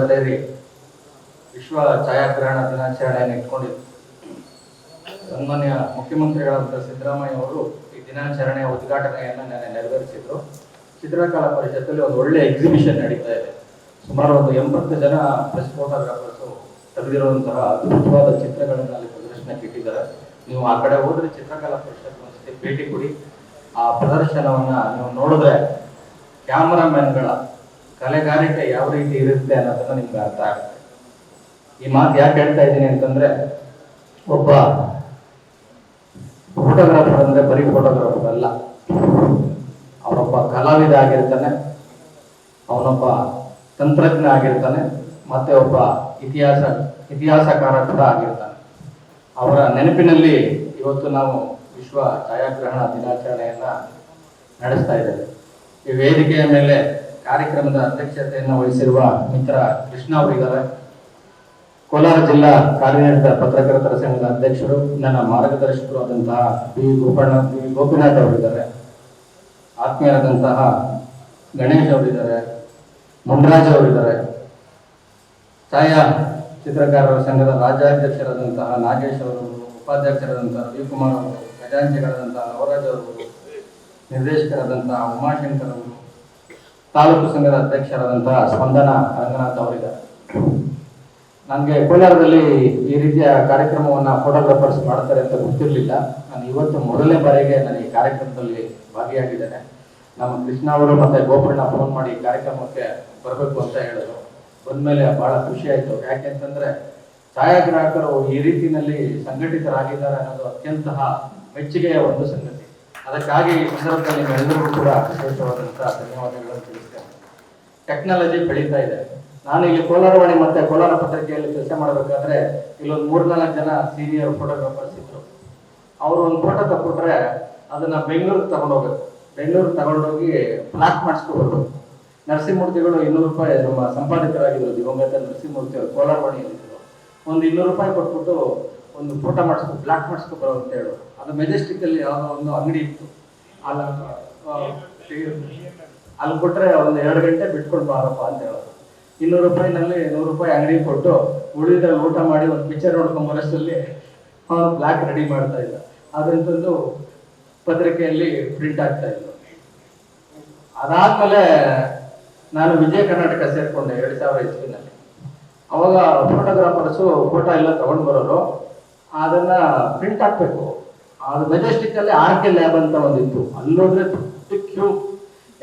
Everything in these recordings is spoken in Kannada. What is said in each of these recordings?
ಸೇರಿ ವಿಶ್ವ ಛಾಯಾಗ್ರಹಣ ದಿನಾಚರಣೆಯನ್ನು ಇಟ್ಕೊಂಡಿದ್ದು ಸನ್ಮಾನ್ಯ ಮುಖ್ಯಮಂತ್ರಿಗಳಾದ ಸಿದ್ದರಾಮಯ್ಯ ಅವರು ಈ ದಿನಾಚರಣೆಯ ಉದ್ಘಾಟನೆಯನ್ನು ನೆರವೇರಿಸಿದ್ರು. ಚಿತ್ರಕಲಾ ಪರಿಷತ್ತಲ್ಲಿ ಒಂದು ಒಳ್ಳೆ ಎಕ್ಸಿಬಿಷನ್ ನಡೀತಾ ಇದೆ. ಸುಮಾರು ಒಂದು 80 ಜನ ಪ್ರೆಸ್ ಫೋಟೋಗ್ರಾಫರ್ಸ್ ತೆಗೆದಿರುವಂತಹ ಅದ್ಭುತವಾದ ಚಿತ್ರಗಳನ್ನು ಅಲ್ಲಿ ಪ್ರದರ್ಶನಕ್ಕೆ ಇಟ್ಟಿದ್ದಾರೆ. ನೀವು ಆ ಕಡೆ ಹೋದ್ರೆ ಚಿತ್ರಕಲಾ ಪರಿಷತ್ ಒಂದ್ಸತಿ ಭೇಟಿ ಕೊಡಿ. ಆ ಪ್ರದರ್ಶನವನ್ನ ನೀವು ನೋಡಿದ್ರೆ ಕ್ಯಾಮರಾಮನ್ಗಳ ಕಲೆಗಾರಿಕೆ ಯಾವ ರೀತಿ ಇರುತ್ತೆ ಅನ್ನೋದನ್ನ ನಿಮ್ಗೆ ಅರ್ಥ ಆಗುತ್ತೆ. ಈ ಮಾತು ಯಾಕೆ ಹೇಳ್ತಾ ಇದ್ದೀನಿ ಅಂತಂದ್ರೆ, ಒಬ್ಬ ಫೋಟೋಗ್ರಾಫರ್ ಅಂದ್ರೆ ಬರೀ ಫೋಟೋಗ್ರಾಫರ್ ಅಲ್ಲ, ಅವನೊಬ್ಬ ಕಲಾವಿದ ಆಗಿರ್ತಾನೆ, ಅವನೊಬ್ಬ ತಂತ್ರಜ್ಞ ಆಗಿರ್ತಾನೆ, ಮತ್ತೆ ಒಬ್ಬ ಇತಿಹಾಸಕಾರ ಕೂಡ ಆಗಿರ್ತಾನೆ. ಅವರ ನೆನಪಿನಲ್ಲಿ ಇವತ್ತು ನಾವು ವಿಶ್ವ ಛಾಯಾಗ್ರಹಣ ದಿನಾಚರಣೆಯನ್ನ ನಡೆಸ್ತಾ ಇದ್ದೇವೆ. ಈ ವೇದಿಕೆಯ ಮೇಲೆ ಕಾರ್ಯಕ್ರಮದ ಅಧ್ಯಕ್ಷತೆಯನ್ನು ವಹಿಸಿರುವ ಮಿತ್ರ ಕೃಷ್ಣ ಅವರಿದ್ದಾರೆ. ಕೋಲಾರ ಜಿಲ್ಲಾ ಕಾರ್ಯನಿರತ ಪತ್ರಕರ್ತರ ಸಂಘದ ಅಧ್ಯಕ್ಷರು, ನನ್ನ ಮಾರ್ಗದರ್ಶಕರು ಆದಂತಹ ಬಿ ಗೋಪಿನಾಥ್ ಅವರಿದ್ದಾರೆ. ಆತ್ಮೀಯರಾದಂತಹ ಗಣೇಶ್ ಅವರಿದ್ದಾರೆ, ಮುನ್ರಾಜ್ ಅವರಿದ್ದಾರೆ. ಛಾಯಾ ಚಿತ್ರಕಾರರ ಸಂಘದ ರಾಜ್ಯಾಧ್ಯಕ್ಷರಾದಂತಹ ನಾಗೇಶ್ ಅವರು, ಉಪಾಧ್ಯಕ್ಷರಾದಂತಹ ರವಿಕುಮಾರ್ ಅವರು, ಖಜಾಂಚಿಗಳಾದಂತಹ ನವರಾಜ್ ಅವರು, ನಿರ್ದೇಶಕರಾದಂತಹ ಉಮಾಶಂಕರ್ ಅವರು, ತಾಲೂಕು ಸಂಘದ ಅಧ್ಯಕ್ಷರಾದಂತಹ ಸ್ಪಂದನ ರಂಗನಾಥ್ ಅವರಿದ್ದಾರೆ. ನನಗೆ ಕೋಲಾರದಲ್ಲಿ ಈ ರೀತಿಯ ಕಾರ್ಯಕ್ರಮವನ್ನು ಫೋಟೋಗ್ರಾಫರ್ಸ್ ಮಾಡ್ತಾರೆ ಅಂತ ಗೊತ್ತಿರಲಿಲ್ಲ. ನಾನು ಇವತ್ತು ಮೊದಲನೇ ಬಾರಿಗೆ ನಾನು ಈ ಕಾರ್ಯಕ್ರಮದಲ್ಲಿ ಭಾಗಿಯಾಗಿದ್ದೇನೆ. ನಮ್ಮ ಕೃಷ್ಣ ಅವರು ಮತ್ತೆ ಗೋಪಣ್ಣ ಫೋನ್ ಮಾಡಿ ಕಾರ್ಯಕ್ರಮಕ್ಕೆ ಬರಬೇಕು ಅಂತ ಹೇಳಿದ್ರು. ಬಂದ್ಮೇಲೆ ಬಹಳ ಖುಷಿ ಆಯಿತು. ಯಾಕೆಂತಂದ್ರೆ ಛಾಯಾಗ್ರಾಹಕರು ಈ ರೀತಿಯಲ್ಲಿ ಸಂಘಟಿತರಾಗಿದ್ದಾರೆ ಅನ್ನೋದು ಅತ್ಯಂತ ಮೆಚ್ಚುಗೆಯ ಒಂದು ಸಂಗತಿ. ಅದಕ್ಕಾಗಿ ಈ ಸಂದರ್ಭದಲ್ಲಿ ನಿಮ್ಮೆಲ್ಲರಿಗೂ ಕೂಡ ವಿಶೇಷವಾದಂತಹ ಧನ್ಯವಾದಗಳನ್ನು ತಿಳಿಸ್ತೇನೆ. ಟೆಕ್ನಾಲಜಿ ಬೆಳೀತಾ ಇದೆ. ನಾನು ಇಲ್ಲಿ ಕೋಲಾರವಾಣಿ ಮತ್ತೆ ಕೋಲಾರ ಪತ್ರಿಕೆಯಲ್ಲಿ ಕೆಲಸ ಮಾಡಬೇಕಾದ್ರೆ ಇಲ್ಲೊಂದು 3-4 ಜನ ಸೀನಿಯರ್ ಫೋಟೋಗ್ರಾಫರ್ಸ್ ಇದ್ರು. ಅವರು ಒಂದು ಫೋಟೋ ತಗೊಂಡ್ರೆ ಅದನ್ನ ಬೆಂಗಳೂರಿಗೆ ತಗೊಂಡೋಗ್ಬೇಕು. ಬೆಂಗಳೂರಿಗೆ ತಗೊಂಡೋಗಿ ಫ್ಲಾಟ್ ಮಾಡಿಸ್ಕೋಬೇಕು. ನರಸಿಂಹಮೂರ್ತಿಗಳು 200 ರೂಪಾಯಿ, ನಮ್ಮ ಸಂಪಾದಕರಾಗಿದ್ರು ದಿವಂಗತ ನರಸಿಂಹಮೂರ್ತಿ ಅವರು ಕೋಲಾರವಾಣಿಯಲ್ಲಿದ್ದರು. ಒಂದು 200 ರೂಪಾಯಿ ಕೊಟ್ಬಿಟ್ಟು ಒಂದು ಫೋಟೋ ಬ್ಲಾಕ್ ಮಾಡಿಸ್ಕೊಬರೋ ಅಂತ ಹೇಳು. ಅದು ಮೆಜೆಸ್ಟಿಕ್ ಅಲ್ಲಿ ಯಾವುದೋ ಒಂದು ಅಂಗಡಿ ಇತ್ತು. ಅಲ್ಲಿ ಕೊಟ್ರೆ ಒಂದು 2 ಗಂಟೆ ಬಿಟ್ಕೊಂಡು ಬಾರಪ್ಪ ಅಂತ ಹೇಳೋದು. 200 ರೂಪಾಯಿನಲ್ಲಿ 100 ರೂಪಾಯಿ ಅಂಗಡಿ ಕೊಟ್ಟು ಉಳಿದ ಊಟ ಮಾಡಿ ಒಂದು ಪಿಕ್ಚರ್ ನೋಡ್ಕೊಂಡ್ ಬರೋಷ್ಟರಲ್ಲಿ ಅವನು ಬ್ಲಾಕ್ ರೆಡಿ ಮಾಡ್ತಾ ಇದ್ದ. ಅದಂತಂದು ಪತ್ರಿಕೆಯಲ್ಲಿ ಪ್ರಿಂಟ್ ಆಗ್ತಾ ಇತ್ತು. ಅದಾದ್ಮೇಲೆ ನಾನು ವಿಜಯ ಕರ್ನಾಟಕ ಸೇರ್ಕೊಂಡೆ 2000 ಇಸ್ವಿನಲ್ಲಿ. ಅವಾಗ ಫೋಟೋಗ್ರಾಫರ್ಸು ಫೋಟೋ ಎಲ್ಲ ತಗೊಂಡ್ ಬರೋರು, ಅದನ್ನ ಪ್ರಿಂಟ್ ಹಾಕ್ಬೇಕು. ಅದು ಮೆಜೆಸ್ಟಿಕ್ ಅಲ್ಲಿ RK ಲ್ಯಾಬ್ ಅಂತ ಒಂದಿತ್ತು. ಅಲ್ಲೋದ್ರೆ ಕ್ಯೂ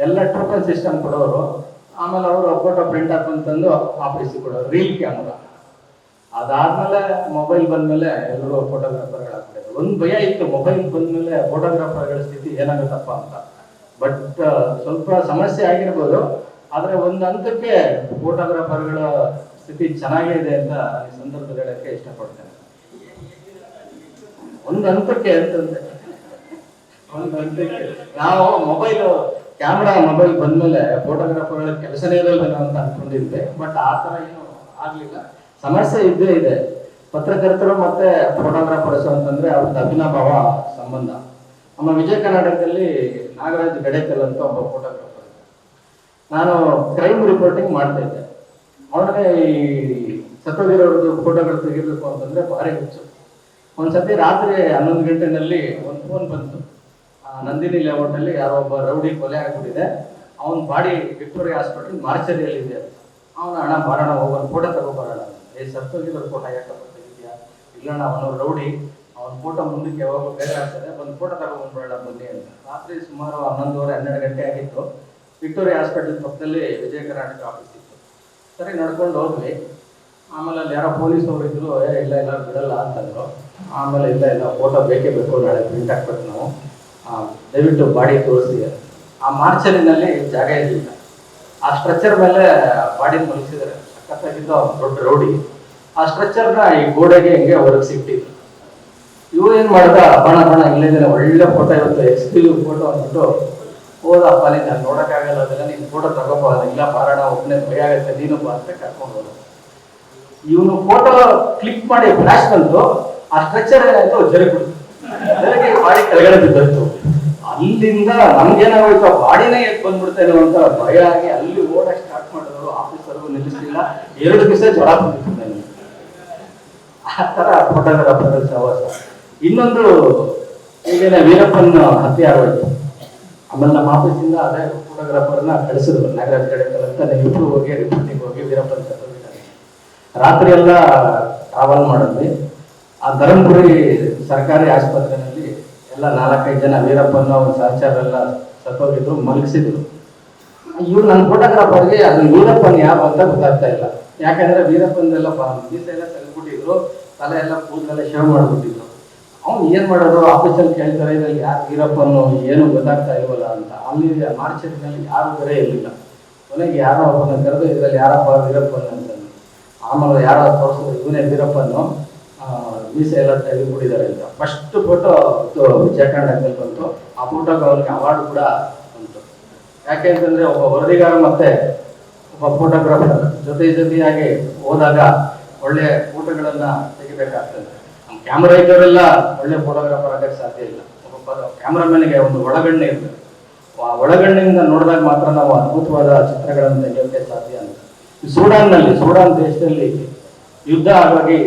ಎಲ್ಲ ಟೋಕನ್ ಸಿಸ್ಟಮ್ ಕೊಡೋರು. ಆಮೇಲೆ ಅವರು ಫೋಟೋ ಪ್ರಿಂಟ್ ಹಾಕಂತಂದು ಆಫೀಸಿಗೆ ಕೊಡೋರು, ರೀಲ್ ಕ್ಯಾಮರಾ. ಅದಾದ್ಮೇಲೆ ಮೊಬೈಲ್ ಬಂದ್ಮೇಲೆ ಎಲ್ಲರೂ ಫೋಟೋಗ್ರಾಫರ್ಗಳಾಗ್ತಾರೆ. ಒಂದು ಭಯ ಇತ್ತು, ಮೊಬೈಲ್ ಬಂದ್ಮೇಲೆ ಫೋಟೋಗ್ರಾಫರ್ಗಳ ಸ್ಥಿತಿ ಏನಾಗುತ್ತಪ್ಪ ಅಂತ. ಬಟ್ ಸ್ವಲ್ಪ ಸಮಸ್ಯೆ ಆಗಿರ್ಬೋದು, ಆದ್ರೆ ಒಂದು ಹಂತಕ್ಕೆ ಫೋಟೋಗ್ರಾಫರ್ಗಳ ಸ್ಥಿತಿ ಚೆನ್ನಾಗೇ ಇದೆ ಅಂತ ಈ ಸಂದರ್ಭದಲ್ಲಿ ಹೇಳಕ್ಕೆ ಇಷ್ಟಪಡ್ತೇನೆ. ಒಂದು ಹಂತಕ್ಕೆ ಅಂತಂದ್ರೆ ನಾವು ಮೊಬೈಲ್ ಬಂದ್ಮೇಲೆ ಫೋಟೋಗ್ರಾಫರ್ಗಳ ಕೆಲಸನೇ ಇರಲ್ಲ ಅಂತ ಅನ್ಕೊಂಡಿದ್ದೆ. ಬಟ್ ಆ ತರ ಏನು ಆಗ್ಲಿಲ್ಲ. ಸಮಸ್ಯೆ ಇದ್ದೇ ಇದೆ. ಪತ್ರಕರ್ತರು ಮತ್ತೆ ಫೋಟೋಗ್ರಾಫರ್ಸ್ ಅಂತಂದ್ರೆ ಅವ್ರದ್ದು ಅವಿನಾಭಾವ ಸಂಬಂಧ. ನಮ್ಮ ವಿಜಯ ಕರ್ನಾಟಕದಲ್ಲಿ ನಾಗರಾಜ್ ಗಡೇಕಲ್ ಅಂತ ಒಬ್ಬ ಫೋಟೋಗ್ರಾಫರ್. ನಾನು ಕ್ರೈಮ್ ರಿಪೋರ್ಟಿಂಗ್ ಮಾಡ್ತಾ ಇದ್ದೆ. ಅವನಿಗೆ ಈ ಸತ್ತೋಗಿರೋದು ಫೋಟೋಗಳು ತೆಗಿಬೇಕು ಅಂತಂದ್ರೆ ಭಾರಿ ಹುಚ್ಚು. ಒಂದ್ಸತಿ ರಾತ್ರಿ 11 ಗಂಟೆನಲ್ಲಿ ಒಂದು ಫೋನ್ ಬಂತು. ನಂದಿನಿ ಲೇಔಟ್ ಅಲ್ಲಿ ಯಾರೋ ಒಬ್ಬ ರೌಡಿ ಕೊಲೆ ಆಗ್ಬಿಟ್ಟಿದೆ, ಅವನ ಬಾಡಿ ವಿಕ್ಟೋರಿಯಾ ಹಾಸ್ಪಿಟಲ್ ಮಾರ್ಚರಿಯಲ್ಲಿ ಇದೆ. ಅವನ ಹಣ ಬಾರೋಣ, ಹೋಗೋಣ ಫೋಟೋ ತಗೋಬರೋಣ. ಸತ್ತೋಗಿರೋ ಫೋಟೋ ಯಾಕಪ್ಪ ತೆಗಿದ್ಯಾ? ಇಲ್ಲ ಅವನು ರೌಡಿ, ಅವನ ಫೋಟೋ ಮುಂದಕ್ಕೆ ಯಾವಾಗ ಬೇರೆ ಆಗ್ತದೆ, ಒಂದು ಫೋಟೋ ತಗೊಂಡ್ಬರೋಣ ಬನ್ನಿ ಅಂತ. ರಾತ್ರಿ ಸುಮಾರು 11:30-12 ಗಂಟೆ ಆಗಿತ್ತು. ವಿಕ್ಟೋರಿಯಾ ಹಾಸ್ಪಿಟಲ್ ಪಕ್ಕದಲ್ಲಿ ವಿಜಯ ಕರ್ನಾಟಕ ಆಫೀಸ್ ಇತ್ತು. ಸರಿ ನಡ್ಕೊಂಡು ಹೋದ್ವಿ. ಆಮೇಲೆ ಅಲ್ಲಿ ಯಾರೋ ಪೊಲೀಸ್ ಅವರು ಇದ್ರು, ಇಲ್ಲ ಬಿಡಲ್ಲ ಅಂತಂದ್ರು. ಆಮೇಲೆ ಇಲ್ಲ ಫೋಟೋ ಬೇಕೇ ಬೇಕು, ನಾಳೆ ಪ್ರಿಂಟ್ ಹಾಕ್ಬೇಕು ನಾವು, ದಯವಿಟ್ಟು ಬಾಡಿ ತೋರಿಸಿ. ಆ ಮಾರ್ಚರಿನಲ್ಲಿ ಜಾಗ ಇರಲಿಲ್ಲ. ಆ ಸ್ಟ್ರೆಚರ್ ಮೇಲೆ ಬಾಡಿ ಮಲಗಿಸಿದ್ದಾರೆ. ಸಖತ್ತಾಗಿದ್ದ ದೊಡ್ಡ ರೌಡಿ. ಆ ಸ್ಟ್ರೆಚರ್ನ ಈ ಗೋಡೆಗೆ ಹಿಂಗೆ ಹೊರಗೆ ಸಿಕ್ತಿದ್ರು. ಇವ್ರು ಏನ್ ಮಾಡ್ದ, ಬಣ ಇಲ್ಲೇ ಒಳ್ಳೆ ಫೋಟೋ ಇವತ್ತು ಎಕ್ಸ್ಕ್ಲೂಸಿವ್ ಫೋಟೋ ಅಂದ್ಬಿಟ್ಟು, ಹೋದಪ್ಪ ನಾನು ನೋಡೋಕ್ಕಾಗಲ್ಲ, ಅದೆಲ್ಲ ನೀನು ಫೋಟೋ ತಗೋಬ, ಇಲ್ಲ ಬಾರೋಣ, ಒಬ್ಬನೇ ಭಯ ಆಗುತ್ತೆ, ನೀನು ಬಾ ಅಂತ ಕರ್ಕೊಂಡು ಹೋದ. ಇವನು ಫೋಟೋ ಕ್ಲಿಕ್ ಮಾಡಿ ಫ್ಲಾಶ್ ಬಂತು. ಆ ಸ್ಟ್ರೆಚರ್ ಏನಾಯ್ತು, ಜರುಗಿ ಬಾಡಿ ಕೆಳಗಡೆ ಬಿದ್ದೋಯ್ತು. ಅಲ್ಲಿಂದ ನಮ್ಗೇನಾಗೋಯ್ತು, ಬಾಡಿನೇ ಎದ್ದು ಬಂದ್ಬಿಡ್ತೇನೋ ಅಂತ ಭಯ ಆಗಿ ಅಲ್ಲಿ ಓಡಕ್ ಸ್ಟಾರ್ಟ್ ಮಾಡಿದ್ರು. ಆಫೀಸರ್ಗೂ ನಿಲ್ಲಿಸಲಿಲ್ಲ, 2 ದಿವಸ ಜ್ವರ ಬಂದಿತ್ತು ನನಗೆ. ಆ ಥರ ಫೋಟೋಗ್ರಾಫರ್ ಸಹವಾಸ. ಇನ್ನೊಂದು ಈಗಿನ ವೀರಪ್ಪನ್ ಹತ್ಯೆ ಆಗೋಯ್ತು. ಆಮೇಲೆ ನಮ್ಮ ಆಫೀಸಿಂದ ಅದೇ ಫೋಟೋಗ್ರಾಫರ್ನ ಕಳಿಸಿದ್ರು ನಾಗರಾಜ್ ಕಡೆಕಲ್ ಅಂತ. ನೀವು ಹೋಗಿ ರಿಪೋರ್ಟಿಂಗ್ ಹೋಗಿ ವೀರಪ್ಪನ್ ಸತ್ತೋಗಿದ್ದಾನೆ. ರಾತ್ರಿ ಎಲ್ಲ ಟ್ರಾವೆಲ್ ಮಾಡಿದ್ವಿ. ಆ ಧರ್ಮಪುರಿ ಸರ್ಕಾರಿ ಆಸ್ಪತ್ರೆಯಲ್ಲಿ ಎಲ್ಲ 4-5 ಜನ ವೀರಪ್ಪನ ಒಂದು ಸಹಚರರೆಲ್ಲ ಸತ್ತೋಗಿದ್ರು, ಮಲಗಿಸಿದ್ರು. ಇವ್ರು ನನ್ನ ಫೋಟೋಗ್ರಾಫರ್ಗೆ ಅದು ವೀರಪ್ಪನ್ ಯಾವ ಅಂತ ಗೊತ್ತಾಗ್ತಾ ಇಲ್ಲ. ಯಾಕಂದ್ರೆ ವೀರಪ್ಪನ್ನೆಲ್ಲ ಮೀಸೆ ಎಲ್ಲ ತೆಗೆದ್ಬಿಟ್ಟಿದ್ರು, ತಲೆ ಎಲ್ಲ ಕೂದಲೆಲ್ಲ ಶೇವ್ ಮಾಡ್ಬಿಟ್ಟಿದ್ರು. ಅವ್ನು ಏನ್ ಮಾಡೋದು, ಆಫೀಸಲ್ಲಿ ಕೇಳ್ತಾರೆ ಇದ್ರಲ್ಲಿ ಯಾರು ವೀರಪ್ಪನ್ನು ಏನು ಗೊತ್ತಾಗ್ತಾ ಇಲ್ವಲ್ಲ ಅಂತ. ಅಲ್ಲಿ ಮಾರ್ಚರಿನಲ್ಲಿ ಯಾರು ಬೇರೆ ಇರಲಿಲ್ಲ. ಕೊನೆಗೆ ಯಾರೋ ಒಬ್ಬನ ಕರೆದು ಇದ್ರಲ್ಲಿ ಯಾರಪ್ಪ ವೀರಪ್ಪನ್ ಅಂತ. ಆಮೇಲೆ ಯಾರೋ ತೋರಿಸಿದ್ರು ಇವನೇ ವೀರಪ್ಪನ್ನು, ಮೀಸೆ ಎಲ್ಲ ತೆಗೆದುಬಿಟ್ಟಿದ್ದಾರೆ ಅಂತ. ಫಸ್ಟ್ ಫೋಟೋ ವಿಜಯಕಾಂಡದಲ್ಲಿ ಬಂತು. ಆ ಫೋಟೋಗೆ ಅವನಿಗೆ ಅವಾರ್ಡ್ ಕೂಡ ಬಂತು. ಯಾಕೆ ಅಂತಂದ್ರೆ ಒಬ್ಬ ವರದಿಗಾರ ಮತ್ತೆ ಒಬ್ಬ ಫೋಟೋಗ್ರಾಫರ್ ಜೊತೆಯಾಗಿ ಹೋದಾಗ ಒಳ್ಳೆ ಫೋಟೋಗಳನ್ನ ತೆಗಿಬೇಕಾಗ್ತದೆ. ನಮ್ಮ ಕ್ಯಾಮ್ರಾ ಇದ್ದವರೆಲ್ಲ ಒಳ್ಳೆ ಫೋಟೋಗ್ರಾಫರ್ ಆಗಕ್ಕೆ ಸಾಧ್ಯ ಇಲ್ಲ. ಒಬ್ಬ ಕ್ಯಾಮ್ರಾಮನ್ಗೆ ಒಂದು ಒಳಗಣ್ಣೆ ಇರ್ತದೆ. ಆ ಒಳಗಣ್ಣಿಂದ ನೋಡಿದಾಗ ಮಾತ್ರ ನಾವು ಅದ್ಭುತವಾದ ಚಿತ್ರಗಳನ್ನು ತೆಗೆಯೋಕೆ ಸಾಧ್ಯ ಅಂತ. ಸೂಡಾನ್ ದೇಶದಲ್ಲಿ ಯುದ್ಧ ಆಗಿ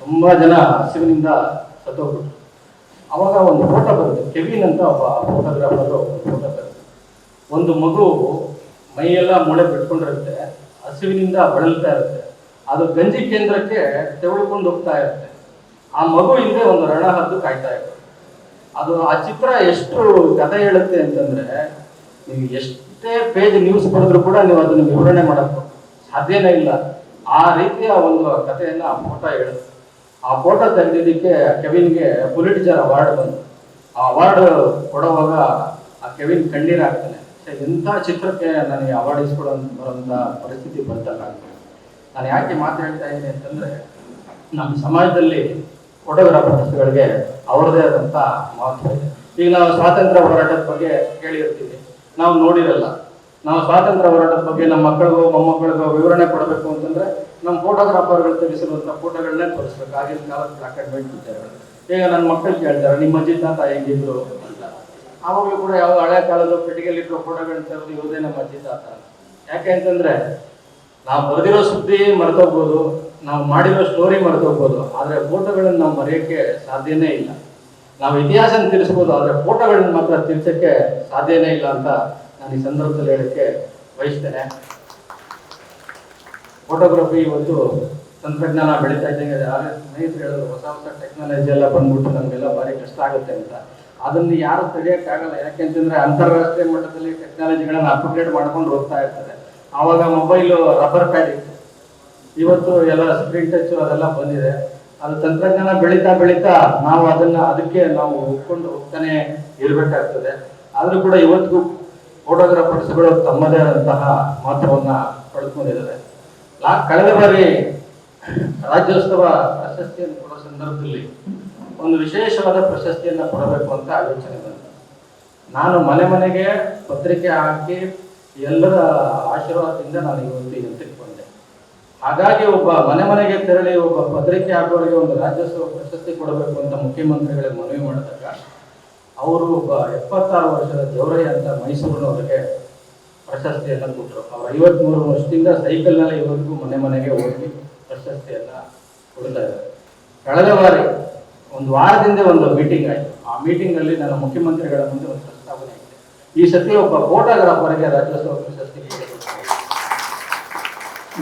ತುಂಬಾ ಜನ ಹಸಿವಿನಿಂದ ಸತ್ತೋಗ್ಬಿಟ್ರು. ಅವಾಗ ಒಂದು ಫೋಟೋ ಬರುತ್ತೆ, ಕೆವಿನ್ ಅಂತ ಒಬ್ಬ ಫೋಟೋಗ್ರಾಫರ್ ಫೋಟೋ ಬರುತ್ತೆ. ಒಂದು ಮಗು ಮೈಯೆಲ್ಲ ಮೊಳೆ ಬಿಟ್ಕೊಂಡಿರುತ್ತೆ, ಹಸಿವಿನಿಂದ ಬಳಲ್ತಾ ಇರುತ್ತೆ. ಅದು ಗಂಜಿ ಕೇಂದ್ರಕ್ಕೆ ತೆಗೆದುಕೊಂಡು ಹೋಗ್ತಾ ಇರುತ್ತೆ. ಆ ಮಗು ಹಿಂದೆ ಒಂದು ರಣಹದ್ದು ಕಾಯ್ತಾ ಇರುತ್ತೆ. ಅದು ಆ ಚಿತ್ರ ಎಷ್ಟು ಕಥೆ ಹೇಳುತ್ತೆ ಅಂತಂದ್ರೆ, ನೀವು ಎಷ್ಟೇ ಪೇಜ್ ನ್ಯೂಸ್ ಬರೆದ್ರು ಕೂಡ ನೀವು ಅದನ್ನು ವಿವರಣೆ ಮಾಡಕ್ಕೆ ಸಾಧ್ಯನೇ ಇಲ್ಲ. ಆ ರೀತಿಯ ಒಂದು ಕಥೆಯನ್ನ ಆ ಫೋಟೋ ಹೇಳುತ್ತೆ. ಆ ಫೋಟೋ ತೆಗೆದಿದ್ದಕ್ಕೆ ಕೆವಿನ್ಗೆ ಪುಲಿಟ್ಜರ್ ಅವಾರ್ಡ್ ಬಂತು. ಆ ಅವಾರ್ಡ್ ಕೊಡುವಾಗ ಆ ಕೆವಿನ್ ಕಣ್ಣೀರಾಗ್ತಾನೆ. ಎಂಥ ಚಿತ್ರಕ್ಕೆ ನನಗೆ ಅವಾರ್ಡ್ ಇಸ್ಕೊಡುವಂತ ಪರಿಸ್ಥಿತಿ ಬಂತಲ್ಲ. ನಾನು ಯಾಕೆ ಮಾತಾಡ್ತಾ ಇದ್ದೀನಿ ಅಂತಂದ್ರೆ, ನಮ್ಮ ಸಮಾಜದಲ್ಲಿ ಫೋಟೋಗ್ರಾಫರ್ಸ್ಗಳಿಗೆ ಅವರದೇ ಆದಂಥ ಮಹತ್ವ ಇದೆ. ಈಗ ನಾವು ಸ್ವಾತಂತ್ರ್ಯ ಹೋರಾಟದ ಬಗ್ಗೆ ಕೇಳಿರ್ತೀವಿ, ನಾವು ನೋಡಿರಲ್ಲ. ನಾವು ಸ್ವಾತಂತ್ರ್ಯ ಹೋರಾಟದ ಬಗ್ಗೆ ನಮ್ಮ ಮಕ್ಕಳಿಗೋ ಮೊಮ್ಮಕ್ಕಳಿಗೋ ವಿವರಣೆ ಕೊಡಬೇಕು ಅಂತಂದ್ರೆ ನಮ್ಮ ಫೋಟೋಗ್ರಾಫರ್ಗಳು ತೆಗೆಸಿರುವಂಥ ಫೋಟೋಗಳನ್ನೇ ತೋರಿಸ್ಬೇಕು. ಆಗಿನ ಕಾಲದ ಬ್ಲಾಕ್ ಅಂಡ್ ವೈಟ್ ಪಿಕ್ಚರ್ಗಳು. ಈಗ ನನ್ನ ಮಕ್ಕಳು ಕೇಳ್ತಾರೆ, ನಿಮ್ಮ ಅಜ್ಜಿ ತಾತ ಹೆಂಗಿದ್ರು ಅಂತ. ಆವಾಗಲೂ ಕೂಡ ಯಾವ ಹಳೆ ಕಾಲದ ಪೆಟ್ಟಿಗೆಲಿರೋ ಫೋಟೋಗಳನ್ನ ತೆಗೆದು ಇರೋದೇ ನಮ್ಮ ಅಜ್ಜಿ ತಾತ. ಯಾಕೆ ಅಂತಂದ್ರೆ, ನಾವು ಬರೆದಿರೋ ಸುದ್ದಿ ಮರ್ತೋಗ್ಬೋದು, ನಾವು ಮಾಡಿರೋ ಸ್ಟೋರಿ ಮರ್ತೋಗ್ಬೋದು, ಆದರೆ ಫೋಟೋಗಳನ್ನು ನಾವು ಮರೆಯೋಕ್ಕೆ ಸಾಧ್ಯನೇ ಇಲ್ಲ. ನಾವು ಇತಿಹಾಸನ ತಿರ್ಸ್ಬೋದು, ಆದರೆ ಫೋಟೋಗಳನ್ನ ಮಾತ್ರ ತಿರ್ಸಕ್ಕೆ ಸಾಧ್ಯನೇ ಇಲ್ಲ ಅಂತ ನಾನು ಈ ಸಂದರ್ಭದಲ್ಲಿ ಹೇಳಕ್ಕೆ ಬಯಸ್ತೇನೆ. ಫೋಟೋಗ್ರಫಿ ಇವತ್ತು ತಂತ್ರಜ್ಞಾನ ಬೆಳೀತಾ ಇದ್ದಂಗೆ ಸ್ನೇಹಿತರು ಹೇಳಿದ್ರು, ಹೊಸ ಟೆಕ್ನಾಲಜಿ ಎಲ್ಲ ಬಂದ್ಬಿಟ್ಟು ನಮಗೆಲ್ಲ ಭಾರಿ ಕಷ್ಟ ಆಗುತ್ತೆ ಅಂತ. ಅದನ್ನು ಯಾರು ತಡೆಯೋಕ್ಕಾಗಲ್ಲ. ಯಾಕೆಂತಂದ್ರೆ ಅಂತಾರಾಷ್ಟ್ರೀಯ ಮಟ್ಟದಲ್ಲಿ ಟೆಕ್ನಾಲಜಿಗಳನ್ನ ಅಪ್ಗ್ರೇಡ್ ಮಾಡ್ಕೊಂಡು ಹೋಗ್ತಾ ಇರ್ತಾರೆ. ಆವಾಗ ಮೊಬೈಲು ರಬ್ಬರ್ ಪ್ಯಾಡ್ ಇತ್ತು, ಇವತ್ತು ಎಲ್ಲ ಸ್ಕ್ರೀನ್ ಟಚ್ ಅದೆಲ್ಲ ಬಂದಿದೆ. ಅದು ತಂತ್ರಜ್ಞಾನ ಬೆಳೀತಾ ನಾವು ಅದಕ್ಕೆ ನಾವು ಒಪ್ಕೊಂಡು ಹೋಗ್ತಾನೆ ಇರಬೇಕಾಗ್ತದೆ. ಆದರೂ ಕೂಡ ಇವತ್ತಿಗೂ ಫೋಟೋಗ್ರಾಫರ್ಸ್ಗಳು ತಮ್ಮದೇ ಆದಂತಹ ಮಹತ್ವವನ್ನ ಪಡೆದುಕೊಂಡಿದ್ದಾರೆ. ಕಳೆದ ಬಾರಿ ರಾಜ್ಯೋತ್ಸವ ಪ್ರಶಸ್ತಿಯನ್ನು ಕೊಡೋ ಸಂದರ್ಭದಲ್ಲಿ ಒಂದು ವಿಶೇಷವಾದ ಪ್ರಶಸ್ತಿಯನ್ನು ಕೊಡಬೇಕು ಅಂತ ಆಲೋಚನೆ ಬಂತು. ನಾನು ಮನೆಗೆ ಪತ್ರಿಕೆ ಹಾಕಿ ಎಲ್ಲರ ಆಶೀರ್ವಾದದಿಂದ ನಾನು ಇವತ್ತು ಎತ್ತಿಕೊಂಡೆ. ಹಾಗಾಗಿ ಒಬ್ಬ ಮನೆಗೆ ತೆರಳಿ ಒಬ್ಬ ಪತ್ರಿಕೆ ಹಾಕೋರಿಗೆ ಒಂದು ರಾಜ್ಯೋತ್ಸವ ಪ್ರಶಸ್ತಿ ಕೊಡಬೇಕು ಅಂತ ಮುಖ್ಯಮಂತ್ರಿಗಳಿಗೆ ಮನವಿ ಮಾಡಿದಾಗ ಅವರು ಒಬ್ಬ 76 ವರ್ಷದ ಜವರಯ್ಯ ಅಂತ ಮೈಸೂರಿನವರಿಗೆ ಪ್ರಶಸ್ತಿಯನ್ನು ಕೊಟ್ಟರು. ಅವರು 53 ವರ್ಷದಿಂದ ಸೈಕಲ್ನಲ್ಲಿ ಇವರಿಗೂ ಮನೆಗೆ ಹೋಗಿ ಪ್ರಶಸ್ತಿಯನ್ನ ಕೊಡ್ತಾ ಇದ್ದಾರೆ. ಕಳೆದ ಬಾರಿ ಒಂದು ವಾರದಿಂದ ಒಂದು ಮೀಟಿಂಗ್ ಆಯಿತು. ಆ ಮೀಟಿಂಗಲ್ಲಿ ನನ್ನ ಮುಖ್ಯಮಂತ್ರಿಗಳ ಮುಂದೆ ಒಂದು ಪ್ರಸ್ತಾವನೆ ಆಯಿತು. ಈ ಸತಿ ಒಬ್ಬ ಫೋಟೋಗ್ರಾಫರ್ಗೆ ರಾಜ್ಯೋತ್ಸವ ಪ್ರಶಸ್ತಿ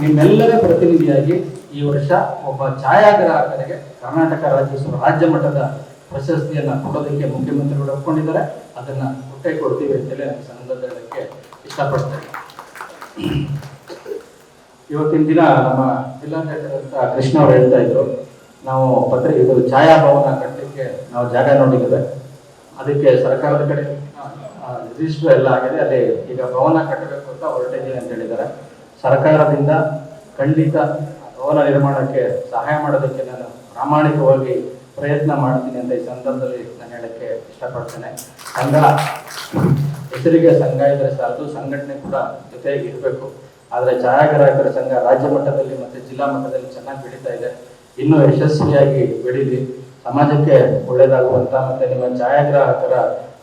ನಿಮ್ಮೆಲ್ಲರ ಪ್ರತಿನಿಧಿಯಾಗಿ ಈ ವರ್ಷ ಒಬ್ಬ ಛಾಯಾಗ್ರಾಹಕರಿಗೆ ಕರ್ನಾಟಕ ರಾಜ್ಯೋತ್ಸವ ರಾಜ್ಯ ಮಟ್ಟದ ಪ್ರಶಸ್ತಿಯನ್ನ ಕೊಡೋದಕ್ಕೆ ಮುಖ್ಯಮಂತ್ರಿಗಳು ಒಪ್ಕೊಂಡಿದ್ದಾರೆ. ಅದನ್ನ ಕೊಟ್ಟೆ ಕೊಡ್ತೀವಿ ಅಂತೇಳಿ ನಾನು ಸಂದರ್ಭಕ್ಕೆ ಇಷ್ಟಪಡ್ತೇನೆ. ಇವತ್ತಿನ ದಿನ ನಮ್ಮ ಜಿಲ್ಲಾಧ್ಯಕ್ಷರಂತ ಕೃಷ್ಣ ಅವರು ಹೇಳ್ತಾ ಇದ್ರು, ನಾವು ಇದು ಛಾಯಾಭವನ ಕಟ್ಟಲಿಕ್ಕೆ ನಾವು ಜಾಗ ನೋಡಿದ್ದೇವೆ. ಅದಕ್ಕೆ ಸರ್ಕಾರದ ಕಡೆ ರಿಜಿಸ್ಟರ್ ಎಲ್ಲ ಆಗಿದೆ. ಅಲ್ಲಿ ಈಗ ಭವನ ಕಟ್ಟಬೇಕು ಅಂತ ಹೊರಟಿದ್ದೀವಿ ಅಂತ ಹೇಳಿದ್ದಾರೆ. ಸರ್ಕಾರದಿಂದ ಖಂಡಿತ ಭವನ ನಿರ್ಮಾಣಕ್ಕೆ ಸಹಾಯ ಮಾಡೋದಕ್ಕೆ ನಾನು ಪ್ರಾಮಾಣಿಕವಾಗಿ ಪ್ರಯತ್ನ ಮಾಡ್ತೀನಿ ಅಂತ ಈ ಸಂದರ್ಭದಲ್ಲಿ ನಾನು ಹೇಳಕ್ಕೆ ಇಷ್ಟಪಡ್ತೇನೆ. ಸಂಘ ಹೆಸರಿಗೆ ಸಂಘ ಇದ್ರೆ ಸಾಲದು, ಸಂಘಟನೆ ಕೂಡ ಜೊತೆಗೆ ಇರಬೇಕು. ಆದರೆ ಛಾಯಾಗ್ರಾಹಕರ ಸಂಘ ರಾಜ್ಯ ಮಟ್ಟದಲ್ಲಿ ಮತ್ತು ಜಿಲ್ಲಾ ಮಟ್ಟದಲ್ಲಿ ಚೆನ್ನಾಗಿ ಬೆಳೀತಾ ಇದೆ. ಇನ್ನೂ ಯಶಸ್ವಿಯಾಗಿ ಬೆಳೀಲಿ, ಸಮಾಜಕ್ಕೆ ಒಳ್ಳೆಯದಾಗುವಂಥ ಮತ್ತು ನಿಮ್ಮ ಛಾಯಾಗ್ರಾಹಕರ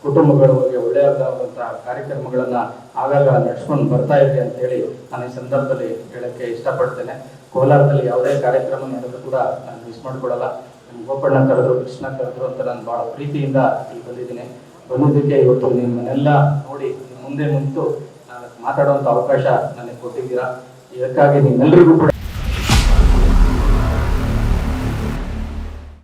ಕುಟುಂಬಗಳಿಗೆ ಒಳ್ಳೆಯದಾಗುವಂತಹ ಕಾರ್ಯಕ್ರಮಗಳನ್ನು ಆಗಾಗ ನಡೆಸ್ಕೊಂಡು ಬರ್ತಾ ಇದೆ ಅಂತೇಳಿ ನಾನು ಈ ಸಂದರ್ಭದಲ್ಲಿ ಹೇಳಕ್ಕೆ ಇಷ್ಟಪಡ್ತೇನೆ. ಕೋಲಾರದಲ್ಲಿ ಯಾವುದೇ ಕಾರ್ಯಕ್ರಮ ನಡೆದ್ರು ಕೂಡ ನಾನು ಮಿಸ್ ಮಾಡ್ಕೊಡಲ್ಲ. ಗೋಪಣ್ಣ ಕರೆದ್ರು, ಕೃಷ್ಣ ಕರೆದ್ರು ಅಂತ ನಾನು ಬಹಳ ಪ್ರೀತಿಯಿಂದ ಇಲ್ಲಿ ಬಂದಿದ್ದೀನಿ. ಬಂದಿದ್ದಕ್ಕೆ ಇವತ್ತು ನಿಮ್ಮನ್ನೆಲ್ಲ ನೋಡಿ ಮುಂದೆ ನಿಂತು ನಾನು ಮಾತಾಡುವಂಥ ಅವಕಾಶ ನನಗೆ ಕೊಟ್ಟಿದ್ದೀರಾ. ಇದಕ್ಕಾಗಿ ನಿಮ್ಮೆಲ್ಲರಿಗೂ ಕೂಡ